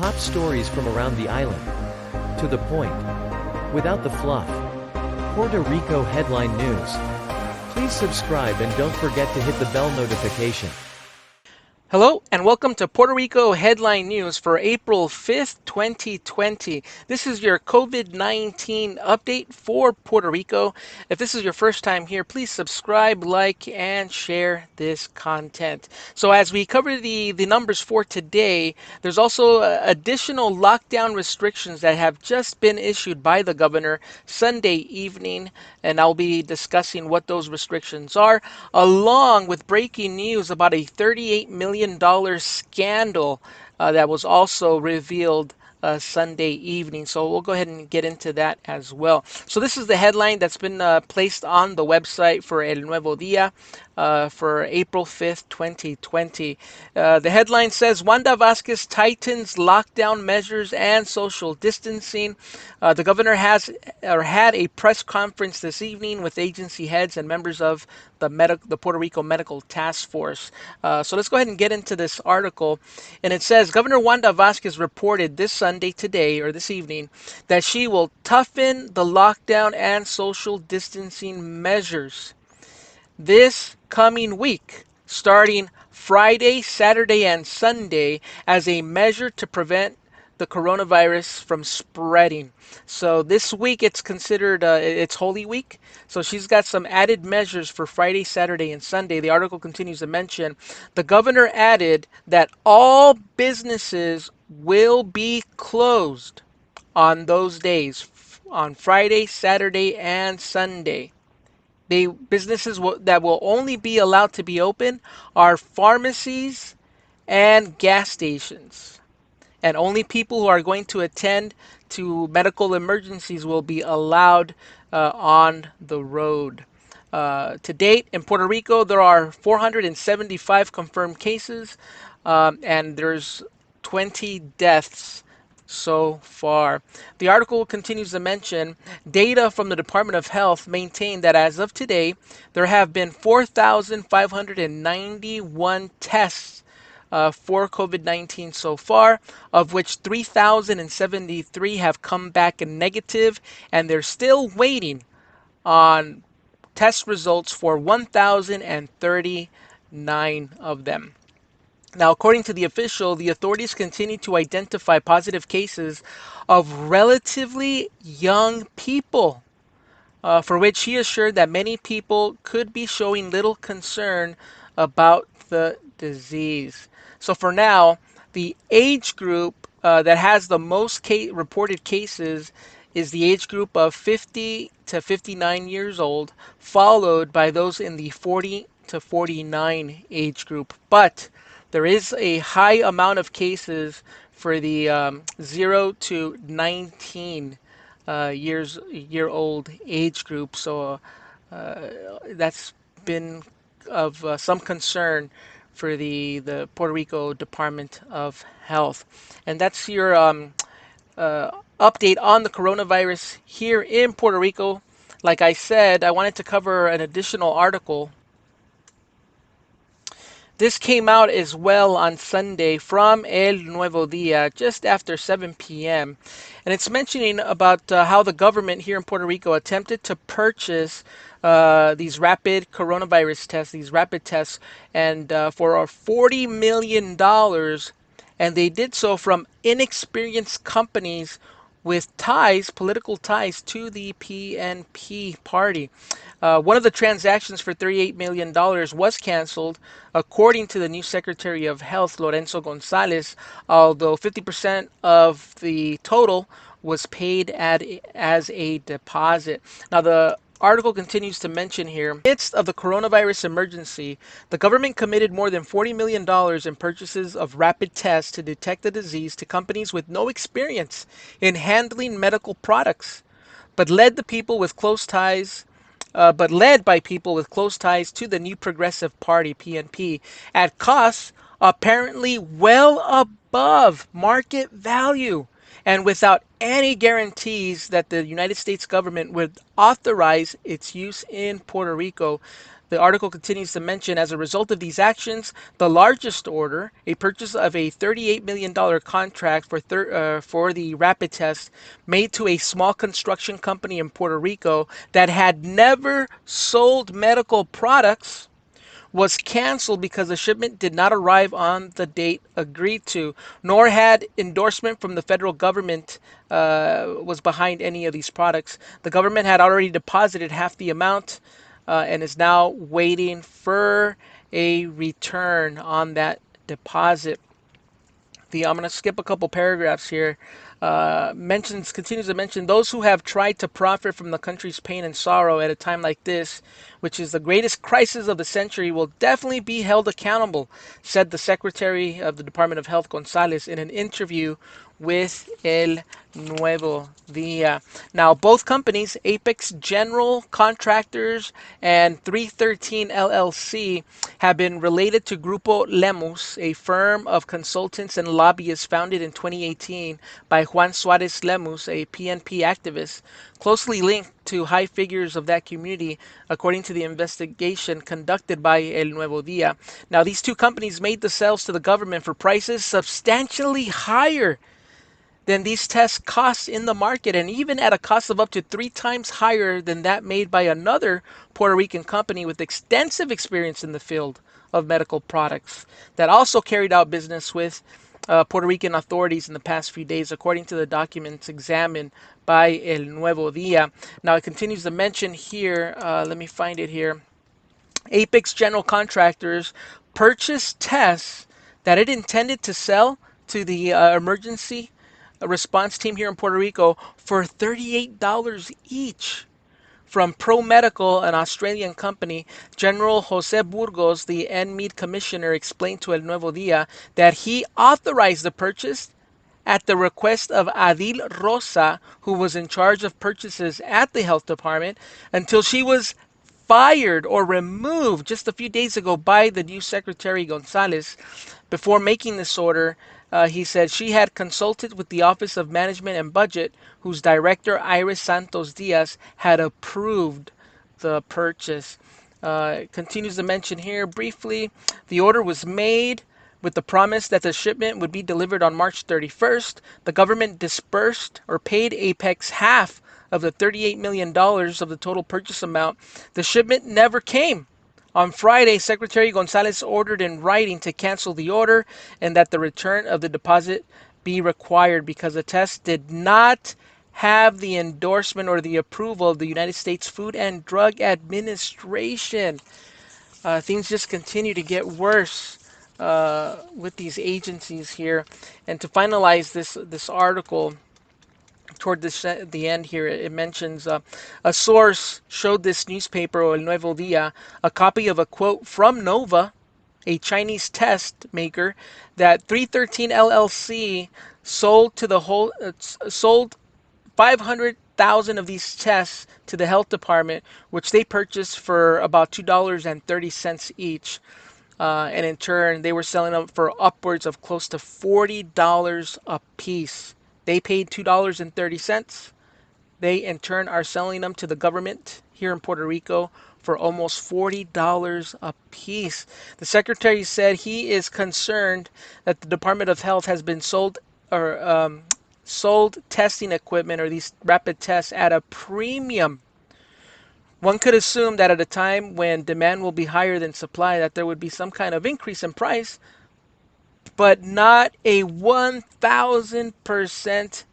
Top stories from around the island. To the point. Without the fluff. Puerto Rico headline news. Please subscribe and don't forget to hit the bell notification. Hello and welcome to Puerto Rico Headline News for April 5th, 2020. This is your COVID-19 update for Puerto Rico. If this is your first time here, please subscribe, like, and share this content. So as we cover the numbers for today, there's also additional lockdown restrictions that have just been issued by the governor Sunday evening, and I'll be discussing what those restrictions are, along with breaking news about a $38 million scandal that was also revealed Sunday evening. So we'll go ahead and get into that as well. So this is the headline that's been placed on the website for El Nuevo Dia for April 5th, 2020. The headline says, Wanda Vázquez tightens lockdown measures and social distancing. The governor had a press conference this evening with agency heads and members of the Puerto Rico Medical Task Force. So let's go ahead and get into this article. And it says, Governor Wanda Vázquez reported this evening, that she will toughen the lockdown and social distancing measures this coming week, starting Friday, Saturday, and Sunday, as a measure to prevent the coronavirus from spreading. So this week it's considered it's Holy Week. So she's got some added measures for Friday, Saturday, and Sunday. The article continues to mention the governor added that all businesses will be closed on those days, on Friday, Saturday, and Sunday. The businesses that will only be allowed to be open are pharmacies and gas stations. And only people who are going to attend to medical emergencies will be allowed on the road. To date, in Puerto Rico, there are 475 confirmed cases, and there's 20 deaths so far. The article continues to mention data from the Department of Health maintain that as of today, there have been 4,591 tests for COVID-19 so far, of which 3,073 have come back negative, and they're still waiting on test results for 1,039 of them. Now, according to the official, the authorities continue to identify positive cases of relatively young people, for which he assured that many people could be showing little concern about the disease. So for now, the age group that has the most reported cases is the age group of 50 to 59 years old, followed by those in the 40 to 49 age group. But there is a high amount of cases for the 0 to 19 year old age group. So that's been of some concern for the Puerto Rico Department of Health. And that's your update on the coronavirus here in Puerto Rico. Like I said, I wanted to cover an additional article. This came out as well on Sunday from El Nuevo Dia, just after 7 p.m. And it's mentioning about how the government here in Puerto Rico attempted to purchase these rapid coronavirus tests, these rapid tests, and for $40 million. And they did so from inexperienced companies with political ties to the PNP party. One of the transactions for $38 million was canceled, according to the new Secretary of Health, Lorenzo Gonzalez, although 50% of the total was paid as a deposit. Now, the article continues to mention here, in the midst of the coronavirus emergency, the government committed more than $40 million in purchases of rapid tests to detect the disease to companies with no experience in handling medical products, but led by people with close ties to the New Progressive Party, PNP, at costs apparently well above market value, and without any guarantees that the United States government would authorize its use in Puerto Rico. The article continues to mention, as a result of these actions, the largest order, a purchase of a $38 million contract for the rapid test made to a small construction company in Puerto Rico that had never sold medical products, was canceled because the shipment did not arrive on the date agreed to, nor had endorsement from the federal government was behind any of these products. The government had already deposited half the amount and is now waiting for a return on that deposit. I'm going to skip a couple paragraphs here. Continues to mention those who have tried to profit from the country's pain and sorrow at a time like this, which is the greatest crisis of the century, will definitely be held accountable, said the Secretary of the Department of Health, Gonzalez, in an interview with El Nuevo Dia. Now, both companies, Apex General Contractors and 313 LLC, have been related to Grupo Lemus, a firm of consultants and lobbyists founded in 2018 by Juan Suarez Lemus, a PNP activist, closely linked to high figures of that community, according to the investigation conducted by El Nuevo Dia. Now, these two companies made the sales to the government for prices substantially higher than these tests cost in the market, and even at a cost of up to 3 times higher than that made by another Puerto Rican company with extensive experience in the field of medical products that also carried out business with Puerto Rican authorities in the past few days, according to the documents examined by El Nuevo Dia. Now, it continues to mention here, let me find it here. Apex General Contractors purchased tests that it intended to sell to the emergency response team here in Puerto Rico for $38 each. From Pro Medical, an Australian company, General Jose Burgos, the NMED commissioner, explained to El Nuevo Dia that he authorized the purchase at the request of Adil Rosa, who was in charge of purchases at the health department, until she was fired or removed just a few days ago by the new Secretary Gonzalez. Before making this order, he said she had consulted with the Office of Management and Budget, whose director, Iris Santos Diaz, had approved the purchase. Continues to mention here briefly, the order was made with the promise that the shipment would be delivered on March 31st. The government dispersed or paid Apex half of the $38 million of the total purchase amount. The shipment never came. On Friday, Secretary Gonzalez ordered in writing to cancel the order and that the return of the deposit be required because the test did not have the endorsement or the approval of the United States Food and Drug Administration. Things just continue to get worse with these agencies here. And to finalize this article, toward the end here, it mentions a source showed this newspaper, El Nuevo Dia, a copy of a quote from Nova, a Chinese test maker, that 313 LLC sold to the whole sold 500,000 of these tests to the health department, which they purchased for about $2.30 each. And in turn, they were selling them for upwards of close to $40 a piece. They paid $2.30. They, in turn, are selling them to the government here in Puerto Rico for almost $40 a piece. The secretary said he is concerned that the Department of Health has been sold testing equipment or these rapid tests at a premium. One could assume that at a time when demand will be higher than supply, that there would be some kind of increase in price, but not a 1,000%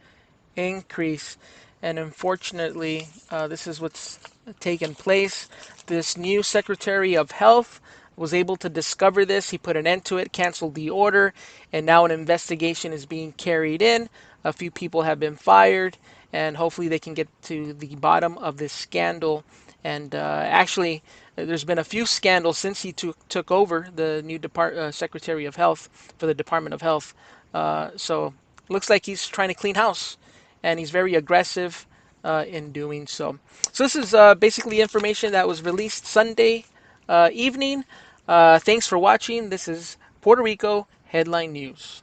increase. And unfortunately, this is what's taken place. This new Secretary of Health was able to discover this. He put an end to it, canceled the order, and now an investigation is being carried in. A few people have been fired, and hopefully they can get to the bottom of this scandal. And actually, there's been a few scandals since he took over the new Secretary of Health for the Department of Health. So looks like he's trying to clean house, and he's very aggressive in doing so. So this is basically information that was released Sunday evening. Thanks for watching. This is Puerto Rico Headline News.